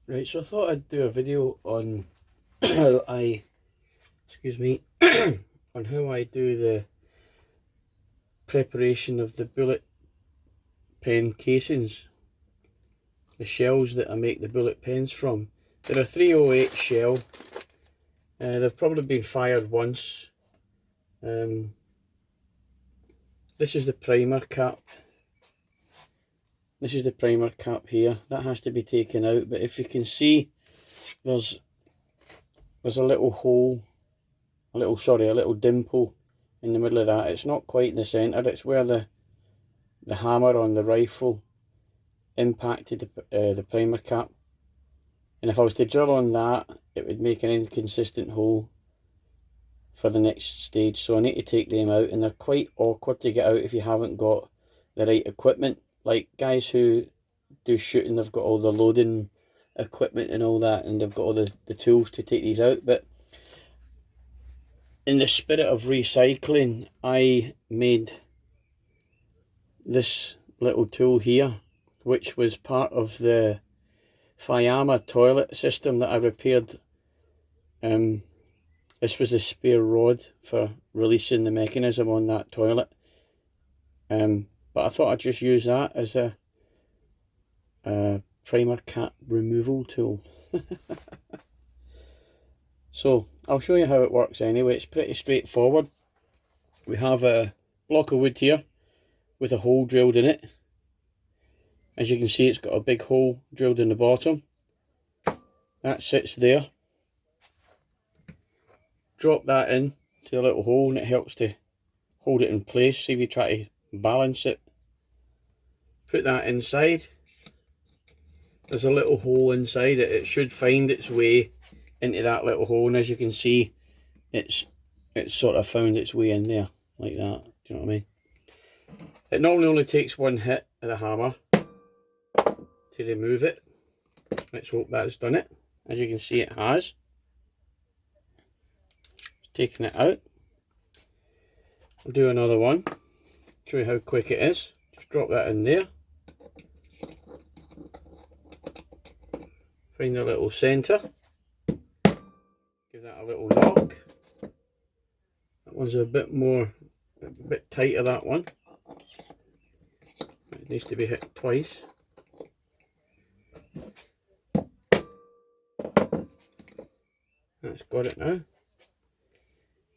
Right, so I thought I'd do a video on how excuse me, on how I do the preparation of the bullet pen casings, the shells that I make the bullet pens from. They're a 308 shell. They've probably been fired once. This is the primer cap. This is the primer cap here. That has to be taken out, but if you can see, there's a little hole, a little dimple in the middle of that. It's not quite in the centre, it's where the hammer on the rifle impacted the primer cap, and if I was to drill on that, it would make an inconsistent hole for the next stage. So I need to take them out, and they're quite awkward to get out if you haven't got the right equipment. Like guys who do shooting, they've got all the loading equipment and all that, and they've got all the tools to take these out. But in the spirit of recycling, I made this little tool here, which was part of the Fayama toilet system that I repaired. This was a spare rod for releasing the mechanism on that toilet. But I thought I'd just use that as a primer cap removal tool. So I'll show you how it works anyway. It's pretty straightforward. We have a block of wood here with a hole drilled in it. As you can see, it's got a big hole drilled in the bottom. That sits there. Drop that in to the little hole and it helps to hold it in place. See if you try to balance it. Put that inside. There's a little hole inside it. It should find its way into that little hole, and as you can see, it's sort of found its way in there like that. Do you know what I mean? It normally only takes one hit of the hammer to remove it. Let's hope that's done it. As you can see, it has. Taking it out. I'll do another one. Show you how quick it is. Just drop that in there. Find the little centre. Give that a little knock. That one's a bit tighter, that one. It needs to be hit twice. That's got it now.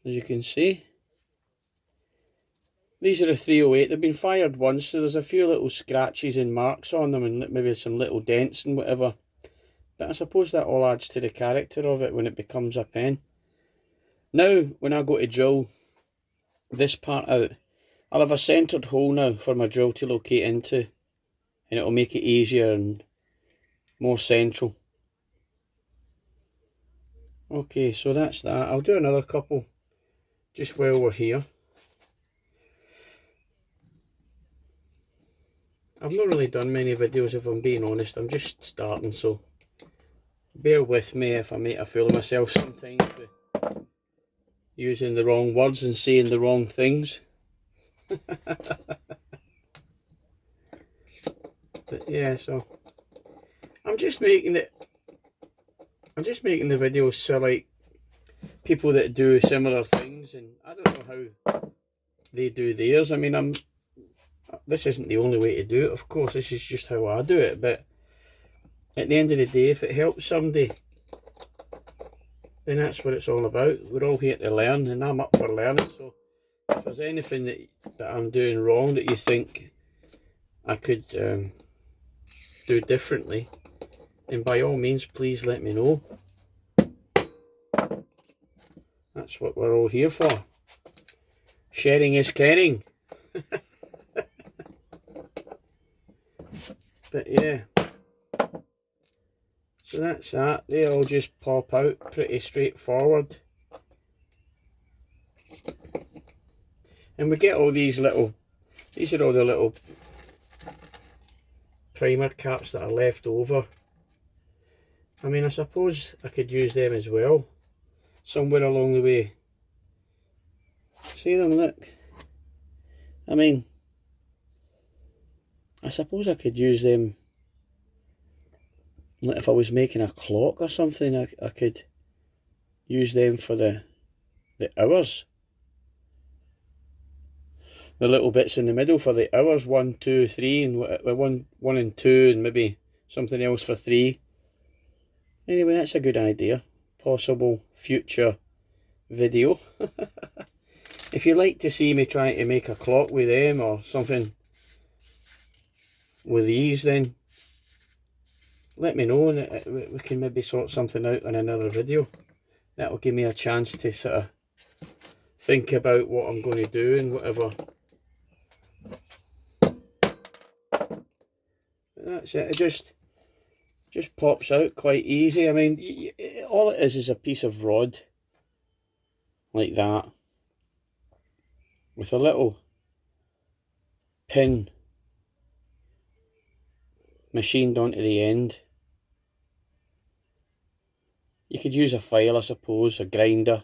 As you can see, these are a 308. They've been fired once, so there's a few little scratches and marks on them, and maybe some little dents and whatever. But I suppose that all adds to the character of it when it becomes a pen. Now, when I go to drill this part out, I'll have a centred hole now for my drill to locate into, and it'll make it easier and more central. Okay, so that's that. I'll do another couple just while we're here. I've not really done many videos, if I'm being honest. I'm just starting, so bear with me if I make a fool of myself sometimes with using the wrong words and saying the wrong things. But yeah, so I'm just making the videos so like people that do similar things, and I don't know how they do theirs. I mean, this isn't the only way to do it, of course. This is just how I do it, but at the end of the day, if it helps somebody, then that's what it's all about. We're all here to learn, and I'm up for learning. So if there's anything that I'm doing wrong that you think I could do differently, then by all means, please let me know. That's what we're all here for. Sharing is caring. But yeah, so that's that. They all just pop out, pretty straightforward. And we get all these are all the little primer caps that are left over. I mean, I suppose I could use them as well somewhere along the way. See them, look. I mean, I suppose I could use them like if I was making a clock or something, I could use them for the hours. The little bits in the middle for the hours, 1, 2, 3, and one and 2, and maybe something else for 3. Anyway, that's a good idea. Possible future video. If you like to see me trying to make a clock with them or something with these, then let me know, and we can maybe sort something out in another video. That will give me a chance to sort of think about what I'm going to do and whatever. That's it. It just pops out quite easy. I mean, all it is a piece of rod like that with a little pin machined onto the end. You could use a file, I suppose, a grinder,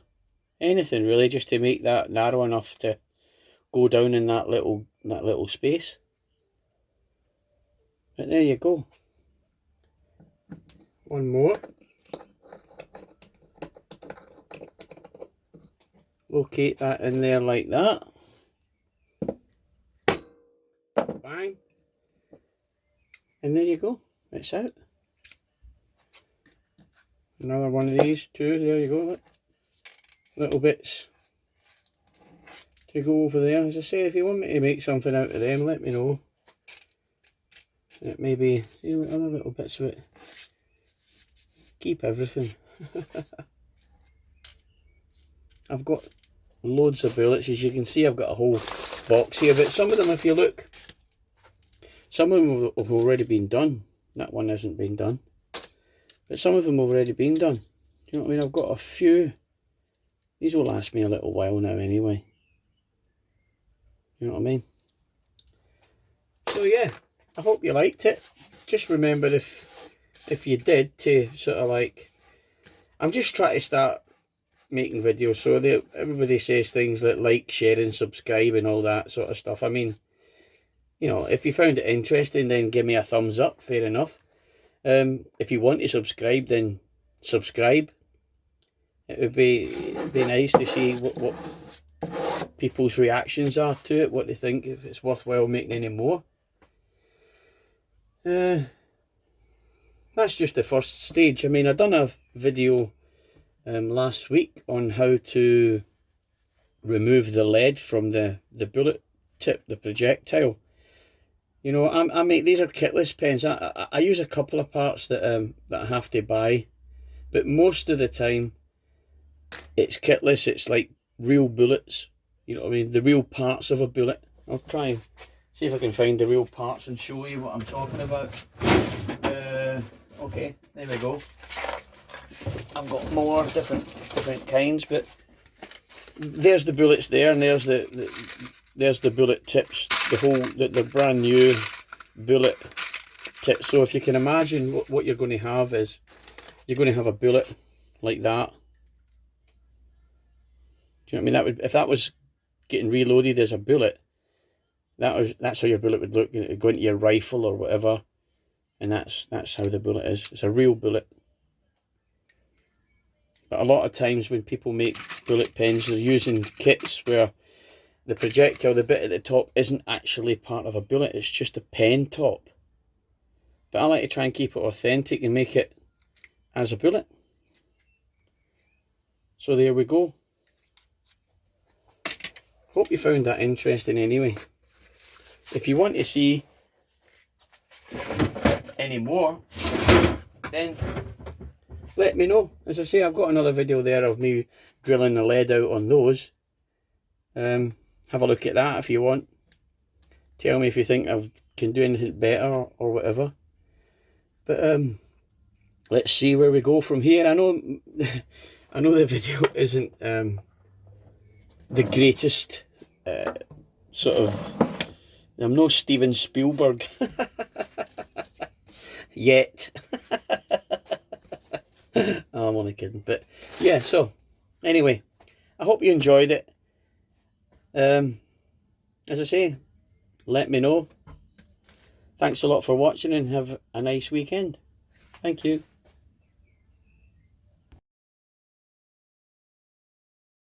anything really, just to make that narrow enough to go down in that little space. But there you go. One more. Locate that in there like that. Bang. And there you go. It's out. Another one of these, 2, there you go. Look. Little bits to go over there. As I say, if you want me to make something out of them, let me know. It may be, see, other little bits of it. Keep everything. I've got loads of bullets. As you can see, I've got a whole box here, but some of them, if you look, some of them have already been done. That one hasn't been done, but some of them have already been done. You know what I mean? I've got a few. These will last me a little while now anyway. You know what I mean? So yeah, I hope you liked it. Just remember, if you did, to sort of like, I'm just trying to start making videos so that everybody says things like, share and subscribe and all that sort of stuff. I mean, you know, if you found it interesting, then give me a thumbs up, fair enough. If you want to subscribe, then subscribe. It would be nice to see what people's reactions are to it, what they think, if it's worthwhile making any more. That's just the first stage. I mean, I done a video last week on how to remove the lead from the bullet tip, the projectile. You know, I make, these are kitless pens. I use a couple of parts that I have to buy, but most of the time it's kitless. It's like real bullets, you know what I mean, the real parts of a bullet. I'll try and see if I can find the real parts and show you what I'm talking about. Okay, there we go. I've got more different kinds, but there's the bullets there, and there's the bullet tips, the brand new bullet tips. So if you can imagine, what you're going to have is, you're going to have a bullet like that. Do you know what I mean? That would, if that was getting reloaded as a bullet, that's how your bullet would look. It would go into your rifle or whatever, and that's how the bullet is. It's a real bullet. But a lot of times when people make bullet pens, they're using kits where the projectile, the bit at the top, isn't actually part of a bullet. It's just a pen top. But I like to try and keep it authentic and make it as a bullet. So there we go. Hope you found that interesting anyway. If you want to see any more, then let me know. As I say, I've got another video there of me drilling the lead out on those. Have a look at that if you want. Tell me if you think I can do anything better or whatever. But let's see where we go from here. I know the video isn't the greatest sort of, I'm no Steven Spielberg yet. Oh, I'm only kidding. But yeah, so anyway, I hope you enjoyed it. As I say, let me know. Thanks a lot for watching, and have a nice weekend. Thank you.